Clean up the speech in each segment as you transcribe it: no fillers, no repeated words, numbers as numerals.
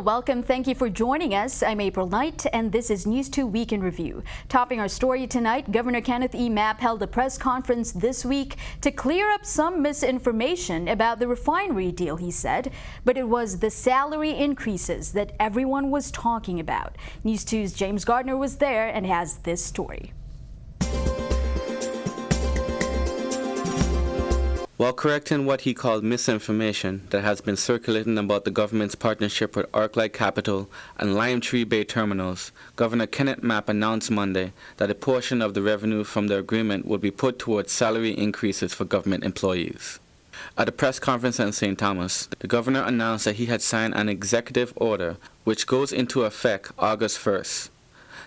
welcome. Thank you for joining us. I'm April Knight, and this is News 2 Week in Review. Topping our story tonight, Governor Kenneth E. Mapp held a press conference this week to clear up some misinformation about the refinery deal, he said. But it was the salary increases that everyone was talking about. News 2's James Gardner was there and has this story. While correcting what he called misinformation that has been circulating about the government's partnership with ArcLight Capital and Lime Tree Bay Terminals, Governor Kenneth Mapp announced Monday that a portion of the revenue from the agreement would be put towards salary increases for government employees. At a press conference in St. Thomas, the governor announced that he had signed an executive order which goes into effect August 1st.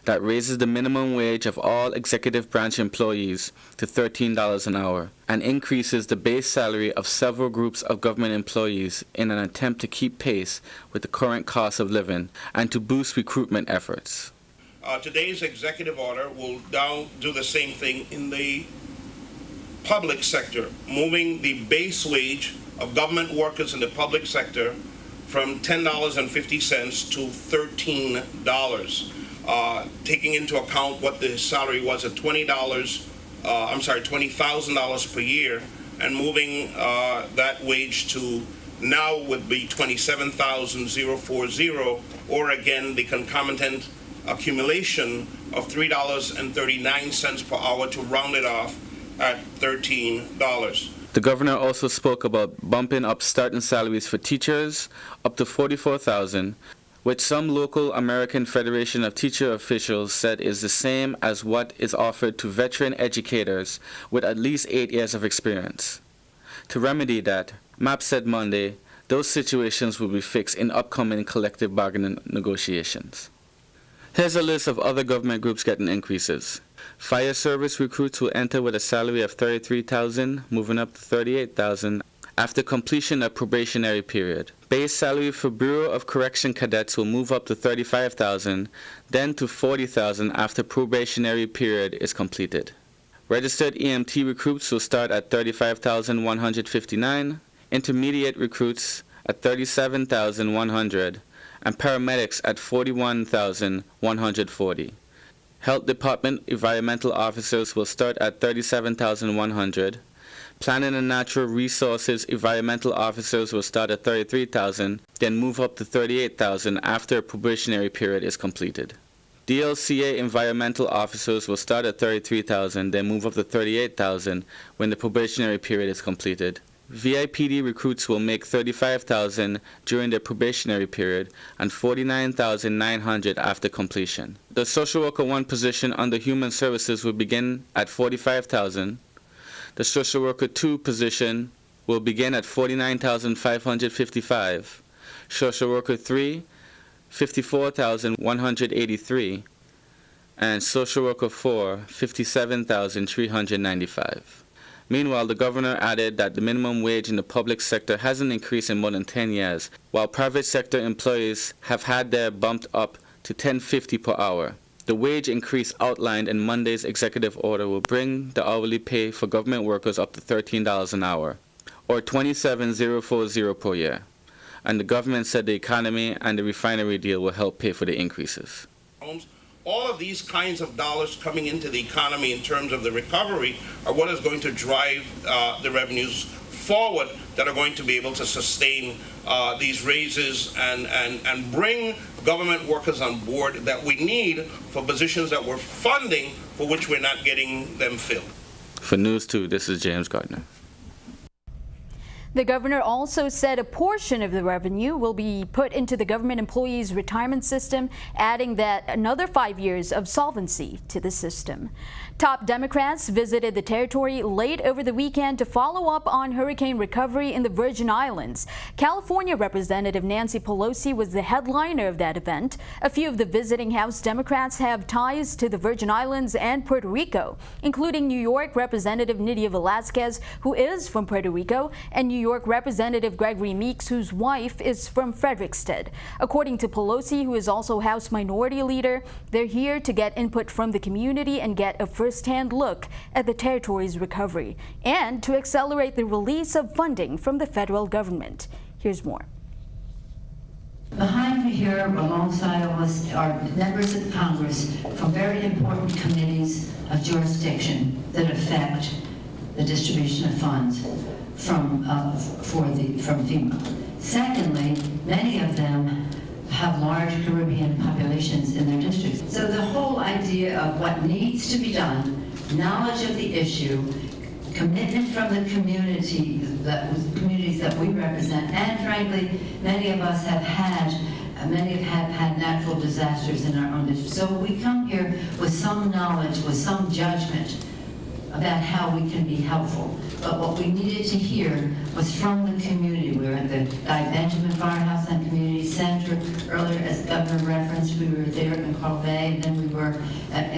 That raises the minimum wage of all executive branch employees to $13 an hour and increases the base salary of several groups of government employees in an attempt to keep pace with the current cost of living and to boost recruitment efforts. Today's executive order will now do the same thing in the public sector, moving the base wage of government workers in the public sector from $10.50 to $13. Taking into account what the salary was at $20,000 per year, and moving that wage to now would be $27,040, or again the concomitant accumulation of $3.39 per hour to round it off at $13. The governor also spoke about bumping up starting salaries for teachers up to $44,000. which some local American Federation of Teacher officials said is the same as what is offered to veteran educators with at least 8 years of experience. To remedy that, Mapp said Monday those situations will be fixed in upcoming collective bargaining negotiations. Here's a list of other government groups getting increases. Fire service recruits will enter with a salary of $33,000, moving up to $38,000. After completion of probationary period. Base salary for Bureau of Correction cadets will move up to $35,000, then to $40,000 after probationary period is completed. Registered EMT recruits will start at $35,159, intermediate recruits at $37,100, and paramedics at $41,140. Health Department environmental officers will start at $37,100. Planning and Natural Resources environmental officers will start at $33,000, then move up to $38,000 after a probationary period is completed. DLCA environmental officers will start at $33,000, then move up to $38,000 when the probationary period is completed. VIPD recruits will make $35,000 during their probationary period and $49,900 after completion. The Social Worker 1 position under Human Services will begin at $45,000. The Social Worker 2 position will begin at $49,555. Social Worker 3, $54,183. And Social Worker 4, $57,395. Meanwhile, the governor added that the minimum wage in the public sector hasn't increased in more than 10 years, while private sector employees have had their bumped up to $10.50 per hour. The wage increase outlined in Monday's executive order will bring the hourly pay for government workers up to $13 an hour, or $27,040 per year. And the government said the economy and the refinery deal will help pay for the increases. All of these kinds of dollars coming into the economy in terms of the recovery are what is going to drive the revenues forward that are going to be able to sustain these raises and bring government workers on board that we need for positions that we're funding for which we're not getting them filled. For News 2, this is James Gardner. The governor also said a portion of the revenue will be put into the government employees' retirement system, adding that another 5 years of solvency to the system. Top Democrats visited the territory late over the weekend to follow up on hurricane recovery in the Virgin Islands. California Representative Nancy Pelosi was the headliner of that event. A few of the visiting House Democrats have ties to the Virgin Islands and Puerto Rico, including New York Representative Nydia Velázquez, who is from Puerto Rico, and New York Representative Gregory Meeks, whose wife is from Frederiksted. According to Pelosi, who is also House Minority Leader, they're here to get input from the community and get a first-hand look at the territory's recovery and to accelerate the release of funding from the federal government. Here's more. Behind have here alongside of us are members of Congress from very important committees of jurisdiction that affect the distribution of funds from FEMA. Secondly, many of them have large Caribbean populations in their districts. So the whole idea of what needs to be done, knowledge of the issue, commitment from the communities that we represent, and frankly, many of us have had natural disasters in our own district. So we come here with some knowledge, with some judgment about how we can be helpful. But what we needed to hear was from the community. We were at the Guy Benjamin Firehouse and Community Center earlier, as the governor referenced. We were there in Carl Bay, and then we were at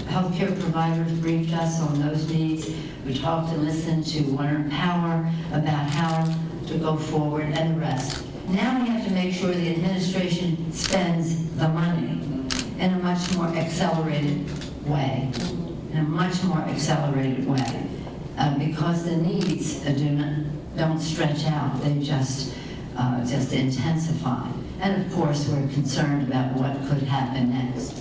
healthcare providers briefed us on those needs. We talked and listened to Warner Power about how to go forward and the rest. Now we have to make sure the administration spends the money in a much more accelerated way. Because the needs don't stretch out, they just intensify. And of course, we're concerned about what could happen next.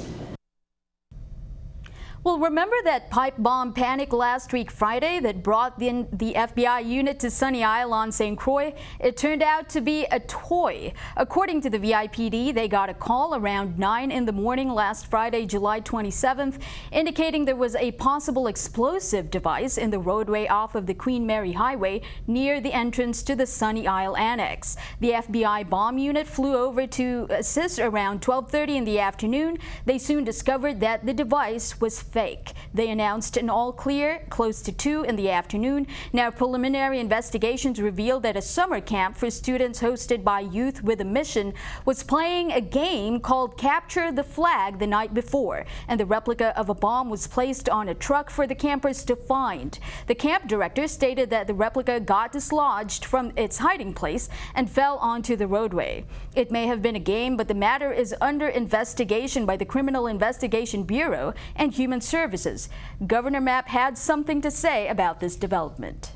Well, remember that pipe bomb panic last week Friday that brought in the FBI unit to Sunny Isle on St. Croix? It turned out to be a toy. According to the VIPD, they got a call around 9 in the morning last Friday, July 27th, indicating there was a possible explosive device in the roadway off of the Queen Mary Highway near the entrance to the Sunny Isle Annex. The FBI bomb unit flew over to assist around 12:30 in the afternoon. They soon discovered that the device was fake. They announced an all clear close to 2 in the afternoon. Now, preliminary investigations revealed that a summer camp for students hosted by Youth with a Mission was playing a game called Capture the Flag the night before, and the replica of a bomb was placed on a truck for the campers to find. The camp director stated that the replica got dislodged from its hiding place and fell onto the roadway. It may have been a game, but the matter is under investigation by the Criminal Investigation Bureau and Human Services. Governor Mapp had something to say about this development.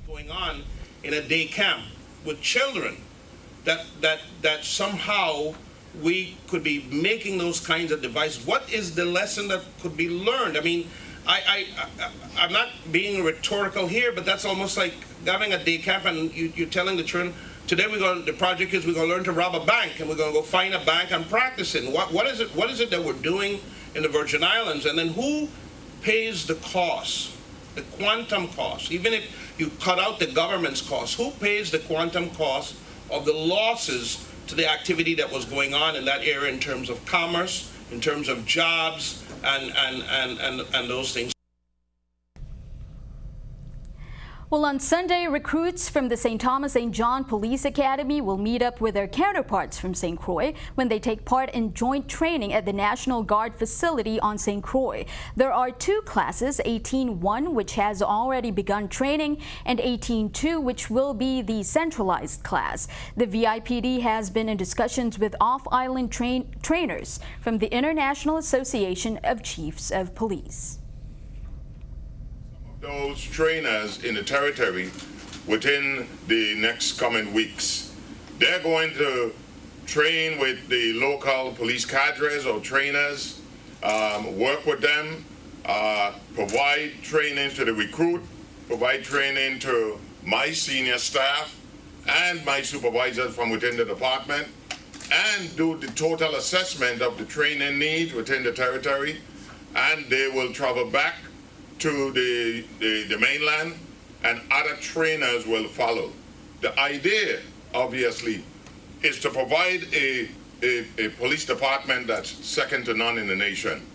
Going on in a day camp with children, that somehow we could be making those kinds of devices. What is the lesson that could be learned? I mean, I'm not being rhetorical here, but that's almost like having a day camp and you're telling the children, today the project is we're going to learn to rob a bank, and we're going to go find a bank and practice it. What is it that we're doing in the Virgin Islands? And then who pays the cost, the quantum cost? Even if you cut out the government's cost, who pays the quantum cost of the losses to the activity that was going on in that area in terms of commerce, in terms of jobs, and those things? Well, on Sunday, recruits from the St. Thomas St. John Police Academy will meet up with their counterparts from St. Croix when they take part in joint training at the National Guard facility on St. Croix. There are 2 classes, 18-1, which has already begun training, and 18-2, which will be the centralized class. The VIPD has been in discussions with off-island trainers from the International Association of Chiefs of Police. Those trainers in the territory within the next coming weeks, they're going to train with the local police cadres or trainers, work with them, provide training to the recruit, provide training to my senior staff and my supervisors from within the department, and do the total assessment of the training needs within the territory, and they will travel back to the mainland, and other trainers will follow. The idea, obviously, is to provide a police department that's second to none in the nation.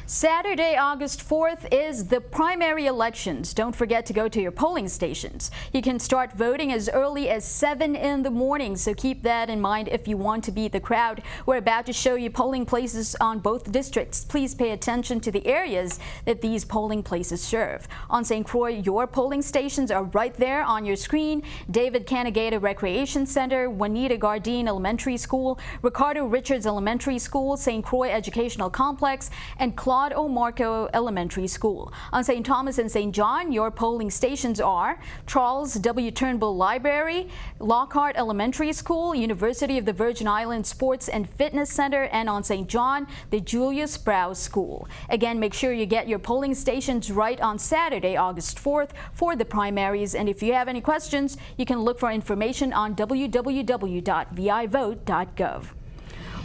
Saturday, August 4th is the primary elections. Don't forget to go to your polling stations. You can start voting as early as 7 in the morning, so keep that in mind if you want to beat the crowd. We're about to show you polling places on both districts. Please pay attention to the areas that these polling places serve. On St. Croix, your polling stations are right there on your screen. David Canagata Recreation Center, Juanita Gardine Elementary School, Ricardo Richards Elementary School, St. Croix Educational Complex, and Claude Claude O. Marco Elementary School. On St. Thomas and St. John, your polling stations are Charles W. Turnbull Library, Lockhart Elementary School, University of the Virgin Islands Sports and Fitness Center, and on St. John, the Julius Browse School. Again, make sure you get your polling stations right on Saturday, August 4th for the primaries. And if you have any questions, you can look for information on www.vivote.gov.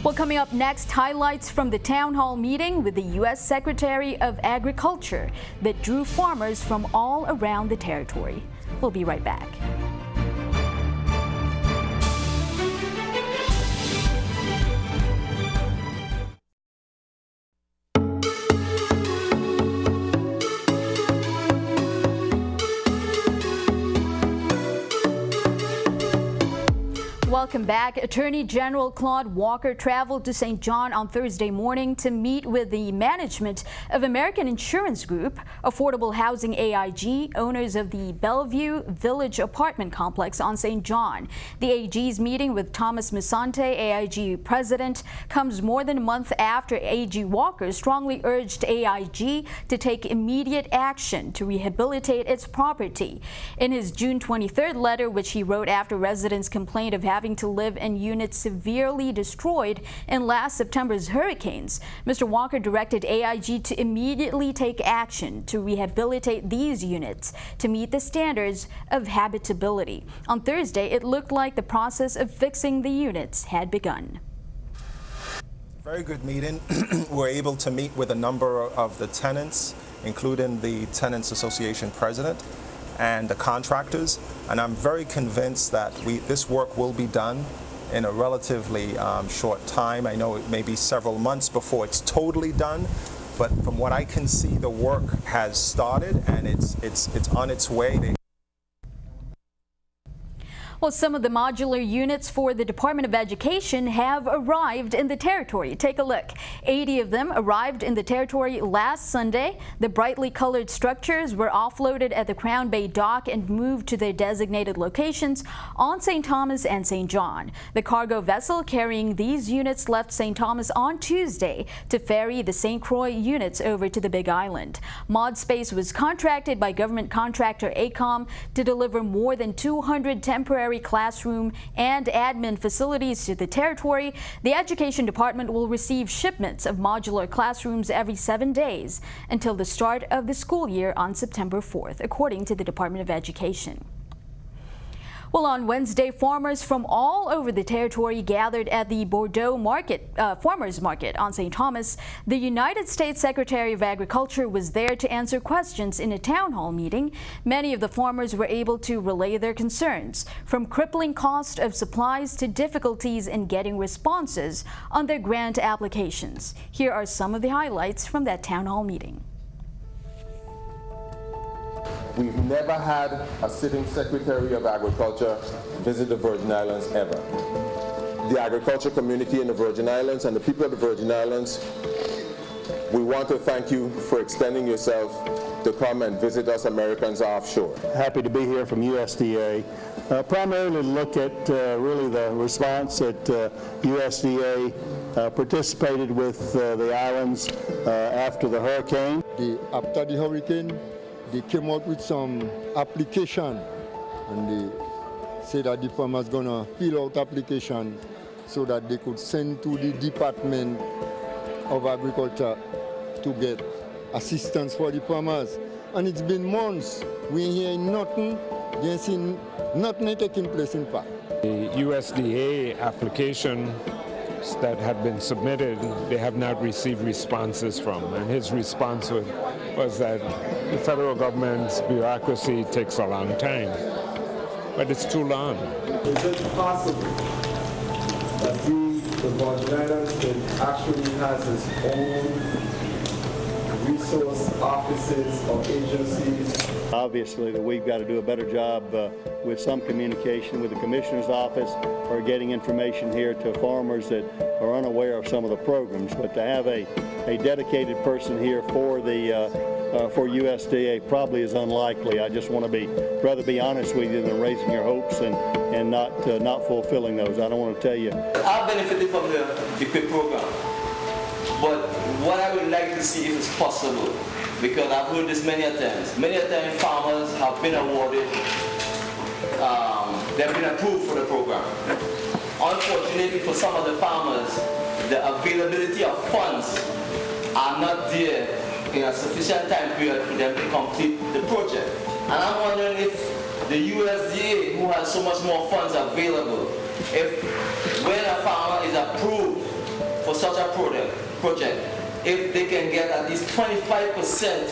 Well, coming up next, highlights from the town hall meeting with the U.S. Secretary of Agriculture that drew farmers from all around the territory. We'll be right back. Welcome back. Attorney General Claude Walker traveled to St. John on Thursday morning to meet with the management of American Insurance Group, Affordable Housing AIG, owners of the Bellevue Village apartment complex on St. John. The AG's meeting with Thomas Musante, AIG president, comes more than a month after AG Walker strongly urged AIG to take immediate action to rehabilitate its property. In his June 23rd letter, which he wrote after residents complained of having to live in units severely destroyed in last September's hurricanes, Mr. Walker directed AIG to immediately take action to rehabilitate these units to meet the standards of habitability. On Thursday, it looked like the process of fixing the units had begun. Very good meeting. We're able to meet with a number of the tenants, including the Tenants Association president and the contractors, and I'm very convinced that this work will be done in a relatively short time. I know it may be several months before it's totally done, but from what I can see, the work has started and it's on its way. Well, some of the modular units for the Department of Education have arrived in the territory. Take a look. 80 of them arrived in the territory last Sunday. The brightly colored structures were offloaded at the Crown Bay dock and moved to their designated locations on St. Thomas and St. John. The cargo vessel carrying these units left St. Thomas on Tuesday to ferry the St. Croix units over to the Big Island. ModSpace was contracted by government contractor AECOM to deliver more than 200 temporary classroom and admin facilities to the territory. The Education Department will receive shipments of modular classrooms every 7 days until the start of the school year on September 4th, according to the Department of Education. Well, on Wednesday, farmers from all over the territory gathered at the Bordeaux Farmers Market on St. Thomas. The United States Secretary of Agriculture was there to answer questions in a town hall meeting. Many of the farmers were able to relay their concerns, from crippling cost of supplies to difficulties in getting responses on their grant applications. Here are some of the highlights from that town hall meeting. We've never had a sitting Secretary of Agriculture visit the Virgin Islands ever. The agriculture community in the Virgin Islands and the people of the Virgin Islands, we want to thank you for extending yourself to come and visit us Americans offshore. Happy to be here from USDA, primarily to look at really the response that USDA participated with the islands after the hurricane. After the hurricane, they came out with some application, and they said that the farmers gonna fill out application so that they could send to the Department of Agriculture to get assistance for the farmers. And it's been months. We ain't hearing nothing. They ain't seen nothing taking place in fact. The USDA application that had been submitted, they have not received responses from. And his response was that the federal government's bureaucracy takes a long time. But it's too long. Is it possible that the Virgin Islands actually has its own resource offices or agencies? Obviously, that we've got to do a better job with some communication with the Commissioner's office or getting information here to farmers that are unaware of some of the programs. But to have a dedicated person here for the for USDA probably is unlikely. I just want to rather be honest with you than raising your hopes and not fulfilling those. I don't want to tell you. I benefited from the PIP program. But what I would like to see if it's possible, because I've heard this many a times. Many a times farmers have been awarded, they've been approved for the program. Unfortunately for some of the farmers, the availability of funds are not there in a sufficient time period for them to complete the project. And I'm wondering if the USDA, who has so much more funds available, if when a farmer is approved for such a project, if they can get at least 25%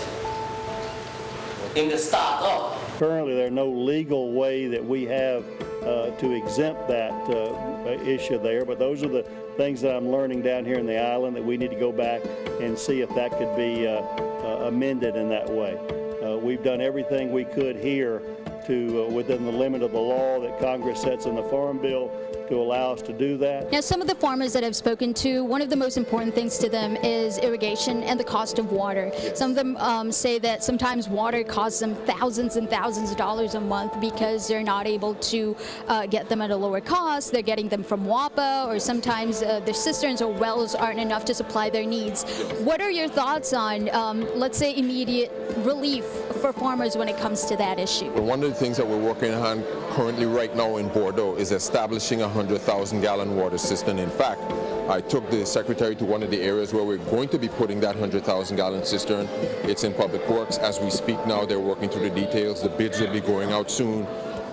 in the start-up. Currently, there's no legal way that we have to exempt that issue there, but those are the things that I'm learning down here in the island that we need to go back and see if that could be amended in that way. We've done everything we could here to, within the limit of the law that Congress sets in the Farm Bill, to allow us to do that. Now, some of the farmers that I've spoken to, one of the most important things to them is irrigation and the cost of water. Yes. Some of them say that sometimes water costs them thousands and thousands of dollars a month because they're not able to get them at a lower cost. They're getting them from WAPA, or sometimes their cisterns or wells aren't enough to supply their needs. What are your thoughts on, let's say, immediate relief for farmers when it comes to that issue? Well, one of the things that we're working on currently right now in Bordeaux is establishing a 100,000-gallon water cistern. In fact, I took the secretary to one of the areas where we're going to be putting that 100,000-gallon cistern. It's in Public Works. As we speak now, they're working through the details. The bids will be going out soon,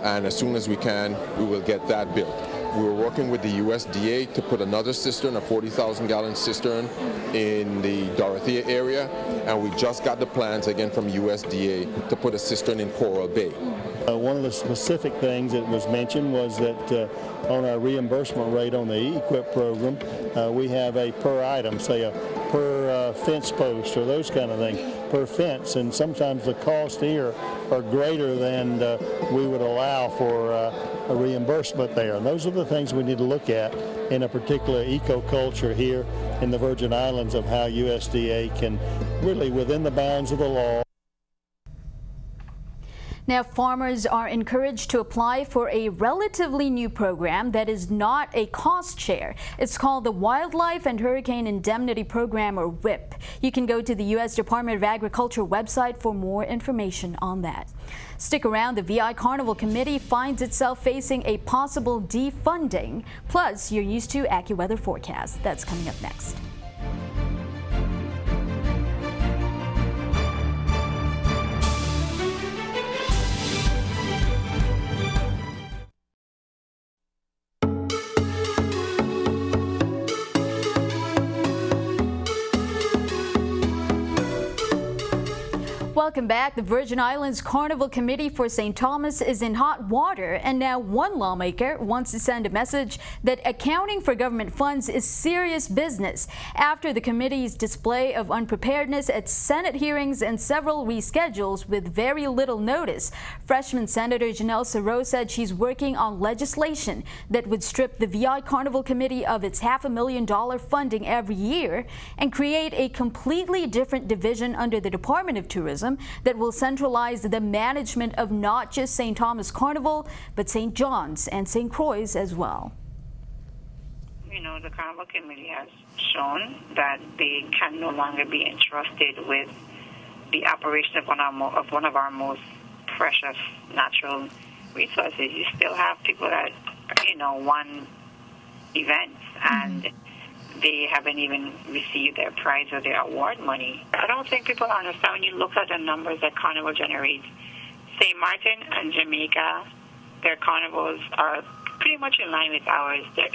and as soon as we can, we will get that built. We were working with the USDA to put another cistern, a 40,000-gallon cistern, in the Dorothea area, and we just got the plans again from USDA to put a cistern in Coral Bay. One of the specific things that was mentioned was that on our reimbursement rate on the EQIP program, we have a per item, say a per fence post or those kind of things, per fence, and sometimes the costs here are greater than we would allow for a reimbursement there. And those are the things we need to look at in a particular ecoculture here in the Virgin Islands, of how USDA can really, within the bounds of the law. Now, farmers are encouraged to apply for a relatively new program that is not a cost share. It's called the Wildlife and Hurricane Indemnity Program, or WHIP. You can go to the U.S. Department of Agriculture website for more information on that. Stick around. The VI Carnival Committee finds itself facing a possible defunding. Plus, you're used to AccuWeather forecast. That's coming up next. Welcome back. The Virgin Islands Carnival Committee for St. Thomas is in hot water, and now one lawmaker wants to send a message that accounting for government funds is serious business after the committee's display of unpreparedness at Senate hearings and several reschedules with very little notice. Freshman Senator Janelle Sarot said she's working on legislation that would strip the VI Carnival Committee of its $500,000 funding every year and create a completely different division under the Department of Tourism that will centralize the management of not just St. Thomas Carnival, but St. John's and St. Croix as well. You know, the Carnival Committee has shown that they can no longer be entrusted with the operation of one of our most precious natural resources. You still have people that, won events and they haven't even received their prize or their award money. I don't think people understand when you look at the numbers that Carnival generates. St. Martin and Jamaica, their carnivals are pretty much in line with ours. The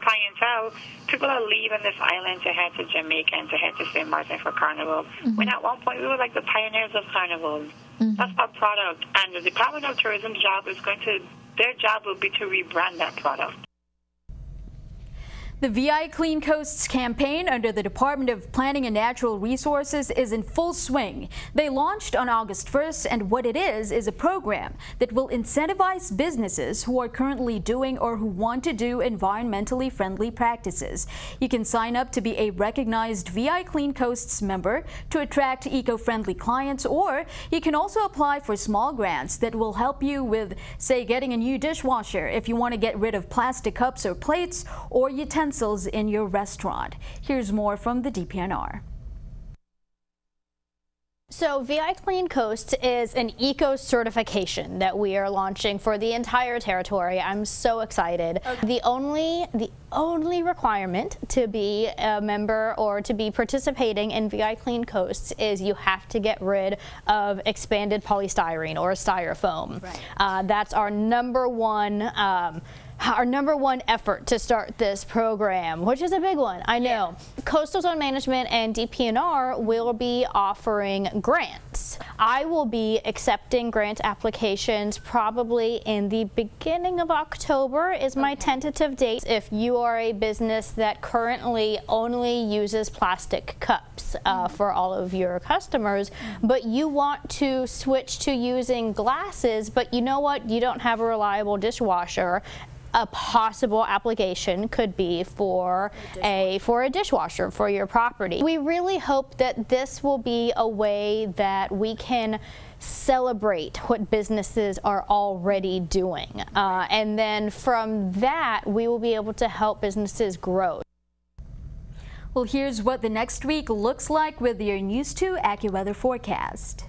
clientele, people are leaving this island to head to Jamaica and to head to St. Martin for Carnival. When at one point we were like the pioneers of carnivals. That's our product. And the Department of Tourism's job their job will be to rebrand that product. The VI Clean Coasts campaign under the Department of Planning and Natural Resources is in full swing. They launched on August 1st, and what it is a program that will incentivize businesses who are currently doing or who want to do environmentally friendly practices. You can sign up to be a recognized VI Clean Coasts member to attract eco-friendly clients, or you can also apply for small grants that will help you with, say, getting a new dishwasher if you want to get rid of plastic cups or plates or utensils utensils in your restaurant. Here's more from the DPNR. So VI Clean Coast is an eco certification that we are launching for the entire territory. I'm so excited. Okay. The only requirement to be a member or to be participating in VI Clean Coast is you have to get rid of expanded polystyrene or styrofoam. Right. That's our number one effort to start this program, which is a big one, I know. Yeah. Coastal Zone Management and DPNR will be offering grants. I will be accepting grant applications probably in the beginning of October is my tentative date. If you are a business that currently only uses plastic cups for all of your customers, but you want to switch to using glasses, but you know what, you don't have a reliable dishwasher, a possible application could be for a dishwasher for your property. We really hope that this will be a way that we can celebrate what businesses are already doing. And then from that, we will be able to help businesses grow. Well, here's what the next week looks like with your News 2 AccuWeather forecast.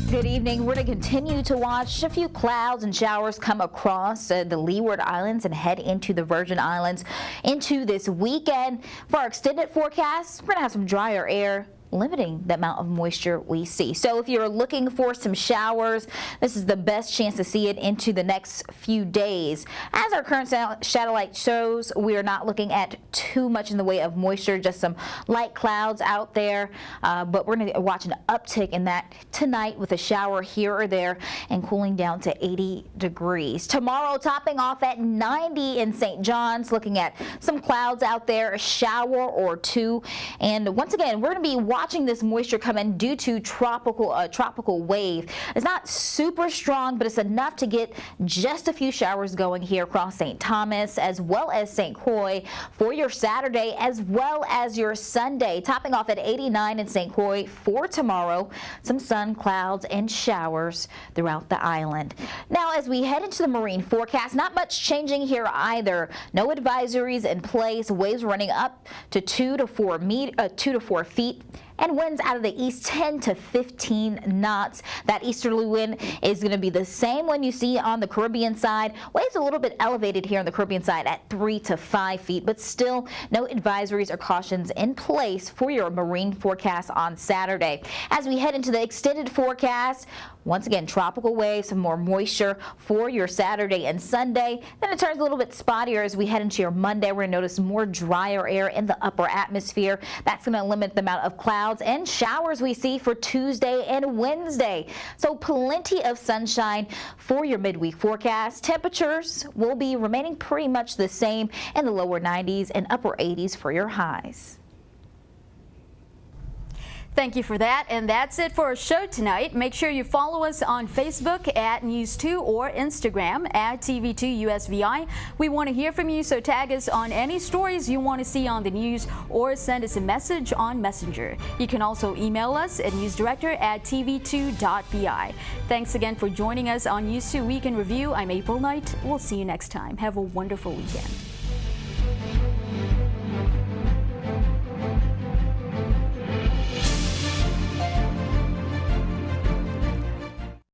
Good evening. We're going to continue to watch a few clouds and showers come across the Leeward Islands and head into the Virgin Islands into this weekend. For our extended forecast, we're going to have some drier air, limiting the amount of moisture we see. So if you're looking for some showers, this is the best chance to see it into the next few days. As our current satellite shows, we are not looking at too much in the way of moisture, just some light clouds out there, but we're going to watch an uptick in that tonight with a shower here or there and cooling down to 80 degrees. Tomorrow, topping off at 90 in St. John's, looking at some clouds out there, a shower or two, and once again, we're going to be watching this moisture come in due to tropical wave. It's not super strong, but it's enough to get just a few showers going here across St. Thomas as well as St. Croix for your Saturday as well as your Sunday. Topping off at 89 in St. Croix for tomorrow. Some sun, clouds, and showers throughout the island. Now, as we head into the marine forecast, not much changing here either. No advisories in place. Waves running up to 2 to 4 feet. And winds out of the east 10 to 15 knots. That easterly wind is going to be the same one you see on the Caribbean side. Waves a little bit elevated here on the Caribbean side at 3 to 5 feet, but still no advisories or cautions in place for your marine forecast on Saturday. As we head into the extended forecast, once again, tropical waves, some more moisture for your Saturday and Sunday. Then it turns a little bit spottier as we head into your Monday. We're going to notice more drier air in the upper atmosphere. That's going to limit the amount of clouds and showers we see for Tuesday and Wednesday. So plenty of sunshine for your midweek forecast. Temperatures will be remaining pretty much the same in the lower 90s and upper 80s for your highs. Thank you for that, and that's it for our show tonight. Make sure you follow us on Facebook at News 2 or Instagram at TV2USVI. We want to hear from you, so tag us on any stories you want to see on the news or send us a message on Messenger. You can also email us at newsdirector@tv2.vi. Thanks again for joining us on News 2 Week in Review. I'm April Knight. We'll see you next time. Have a wonderful weekend.